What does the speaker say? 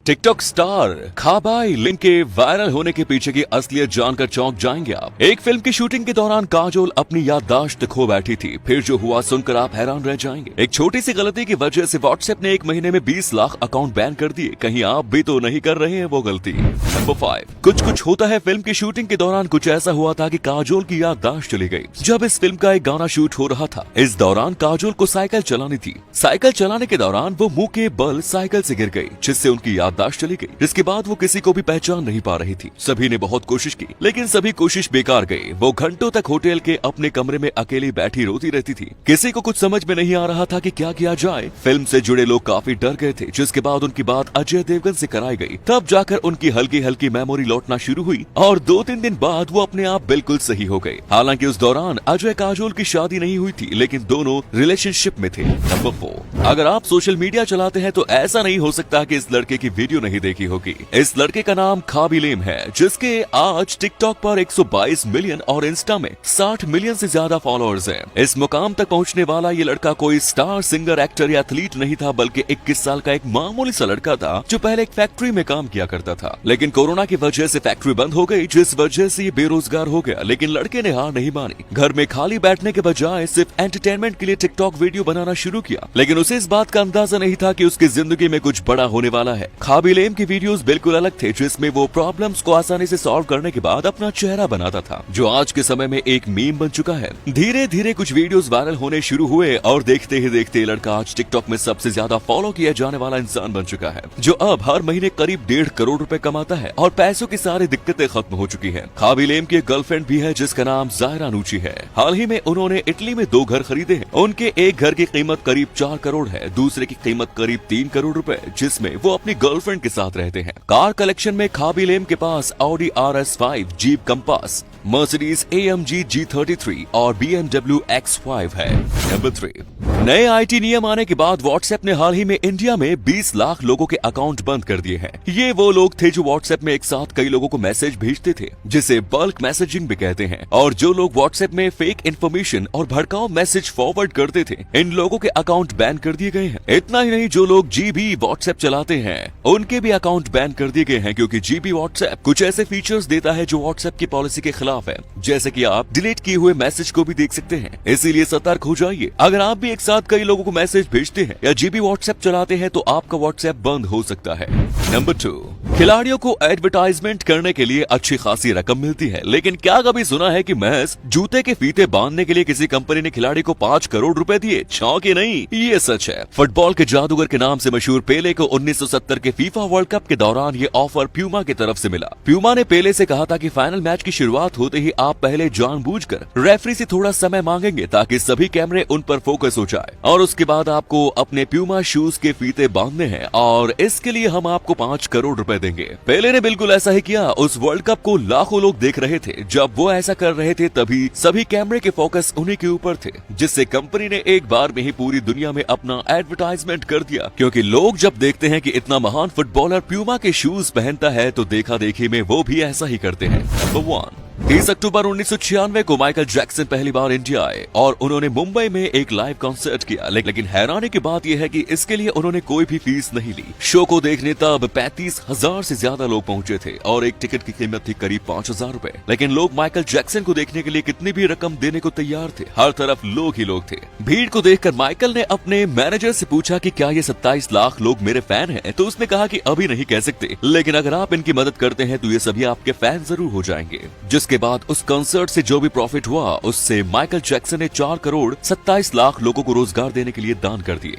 TikTok star खाबाई लिम के viral होने के पीछे की असलियत जानकर चौंक जाएंगे आप। एक फिल्म की शूटिंग के दौरान काजोल अपनी याददाश्त खो बैठी थी, फिर जो हुआ सुनकर आप हैरान रह जाएंगे। एक छोटी सी गलती की वजह से व्हाट्सएप ने एक महीने में 20 लाख अकाउंट बैन कर दिए। कहीं आप भी तो नहीं कर रहे हैं वो गलती। नंबर 5, कुछ होता है फिल्म की शूटिंग के दौरान कुछ ऐसा हुआ था कि काजोल की याददाश्त चली गई। जब इस फिल्म का एक गाना शूट हो रहा था, इस दौरान काजोल को साइकिल चलानी थी। साइकिल चलाने के दौरान वो मुंह के बल साइकिल से गिर गई, जिससे उनकी याददाश्त चली गई। जिसके बाद वो किसी को भी पहचान नहीं पा रही थी। सभी ने बहुत कोशिश की, लेकिन सभी कोशिश बेकार गई। वो घंटों तक होटल के अपने कमरे में अकेली बैठी रोती रहती थी। किसी को कुछ समझ में नहीं आ रहा था कि क्या किया जाए। फिल्म से जुड़े लोग काफी डर गए थे, जिसके बाद उनकी बात अजय देवगन से कराई गई। तब जाकर उनकी हल्की हल्की मेमोरी लौटना शुरू हुई और 2-3 दिन बाद वो अपने आप बिल्कुल सही हो गए। हालांकि उस दौरान अजय काजोल की शादी नहीं हुई थी, लेकिन दोनों रिलेशनशिप में थे। नंबर 4, अगर आप सोशल मीडिया चलाते हैं तो ऐसा नहीं हो सकता कि इस लड़के की वीडियो नहीं देखी होगी। इस लड़के का नाम खाबी लेम है, जिसके आज टिकटॉक पर 122 मिलियन और इंस्टा में 60 मिलियन से ज्यादा फॉलोअर्स हैं। इस मुकाम तक पहुंचने वाला ये लड़का कोई स्टार सिंगर, एक्टर या एथलीट नहीं था, बल्कि 21 साल का एक मामूली सा लड़का था जो पहले एक फैक्ट्री में काम किया करता था। लेकिन कोरोना की वजह से फैक्ट्री बंद हो गई, जिस वजह से ये बेरोजगार हो गया। लेकिन लड़के ने हार नहीं मानी। घर में खाली बैठने के बजाय सिर्फ एंटरटेनमेंट के लिए टिकटॉक वीडियो बनाना शुरू किया। लेकिन उसे इस बात का अंदाजा नहीं था कि उसकी जिंदगी में कुछ बड़ा होने वाला है। खाबी लेम की वीडियोस बिल्कुल अलग थे, जिसमें वो प्रॉब्लम्स को आसानी से सॉल्व करने के बाद अपना चेहरा बनाता था, जो आज के समय में एक मीम बन चुका है। धीरे धीरे कुछ वीडियोस वायरल होने शुरू हुए और देखते ही देखते लड़का आज टिकटॉक में सबसे ज्यादा फॉलो किया जाने वाला इंसान बन चुका है, जो अब हर महीने करीब 1.5 करोड़ रुपए कमाता है और पैसों की सारी दिक्कतें खत्म हो चुकी है। खाबी लेम की एक गर्लफ्रेंड भी है, जिसका नाम जायरा नूची है। हाल ही में उन्होंने इटली में 2 घर खरीदे हैं। उनके एक घर की कीमत करीब 4 करोड़ है, दूसरे की कीमत करीब 3 करोड़ रुपए, जिसमें वो अपनी गर्लफ्रेंड के साथ रहते हैं। कार कलेक्शन में खाबी लेम के पास Audi RS5, Jeep Compass, Mercedes AMG G33 और BMW X5 है। नंबर 3, नए IT नियम आने के बाद व्हाट्सएप ने हाल ही में इंडिया में 20 लाख लोगों के अकाउंट बंद कर दिए हैं। ये वो लोग थे जो व्हाट्सएप में एक साथ कई लोगों को मैसेज भेजते थे, जिसे बल्क मैसेजिंग भी कहते हैं। और जो लोग व्हाट्सएप में फेक इन्फॉर्मेशन और भड़काऊ मैसेज फॉरवर्ड करते थे, इन लोगों के अकाउंट बैन कर दिए गए हैं। इतना ही नहीं, जो लोग GB व्हाट्सएप चलाते हैं उनके भी अकाउंट बैन कर दिए गए हैं, क्योंकि GB व्हाट्सएप कुछ ऐसे फीचर्स देता है जो व्हाट्सएप की पॉलिसी के खिलाफ है, जैसे कि आप डिलीट किए हुए मैसेज को भी देख सकते हैं। इसीलिए सतर्क हो जाइए। अगर आप भी एक साथ कई लोगों को मैसेज भेजते हैं या GB व्हाट्सएप चलाते हैं तो आपका व्हाट्सएप बंद हो सकता है। नंबर 2, खिलाड़ियों को एडवर्टाइजमेंट करने के लिए अच्छी खासी रकम मिलती है, लेकिन क्या कभी सुना है कि महज जूते के फीते बांधने के लिए किसी कंपनी ने खिलाड़ी को 5 करोड़ रुपए दिए? चौंके नहीं, ये सच है। फुटबॉल के जादूगर के नाम से मशहूर पेले को 1970 के फीफा वर्ल्ड कप के दौरान ये ऑफर प्यूमा की तरफ से मिला। प्यूमा ने पेले से कहा था कि फाइनल मैच की शुरुआत होते ही आप पहले जानबूझकर रेफरी से थोड़ा समय मांगेंगे, ताकि सभी कैमरे उन पर फोकस हो जाए, और उसके बाद आपको अपने प्यूमा शूज के फीते बांधने हैं और इसके लिए हम आपको 5 करोड़ रुपए देंगे। पेले ने बिल्कुल ऐसा ही किया। उस वर्ल्ड कप को लाखों लोग देख रहे थे। जब वो ऐसा कर रहे थे तभी सभी कैमरे के फोकस उन्हीं के ऊपर थे, जिससे कंपनी ने एक बार में ही पूरी दुनिया में अपना एडवर्टाइजमेंट कर दिया। क्योंकि लोग जब देखते हैं कि इतना महान फुटबॉलर प्यूमा के शूज पहनता है तो देखा देखी में वो भी ऐसा ही करते हैं। नंबर 1, 30 अक्टूबर 1996 को माइकल जैक्सन पहली बार इंडिया आए और उन्होंने मुंबई में एक लाइव कॉन्सर्ट किया। लेकिन हैरानी की बात यह है कि इसके लिए उन्होंने कोई भी फीस नहीं ली। शो को देखने तब 35,000 से ज्यादा लोग पहुंचे थे और एक टिकट की कीमत थी करीब 5,000 रुपए। लेकिन लोग माइकल जैक्सन को देखने के लिए कितनी भी रकम देने को तैयार थे। हर तरफ लोग ही लोग थे। भीड़ को देखकर माइकल ने अपने मैनेजर से पूछा कि क्या ये 27 लाख लोग मेरे फैन हैं? तो उसने कहा कि अभी नहीं कह सकते, लेकिन अगर आप इनकी मदद करते हैं तो ये सभी आपके फैन जरूर हो जाएंगे। जिसके बाद उस कंसर्ट से जो भी प्रॉफिट हुआ, उससे माइकल जैक्सन ने 4 करोड़ 27 लाख लोगों को रोजगार देने के लिए दान कर दिए।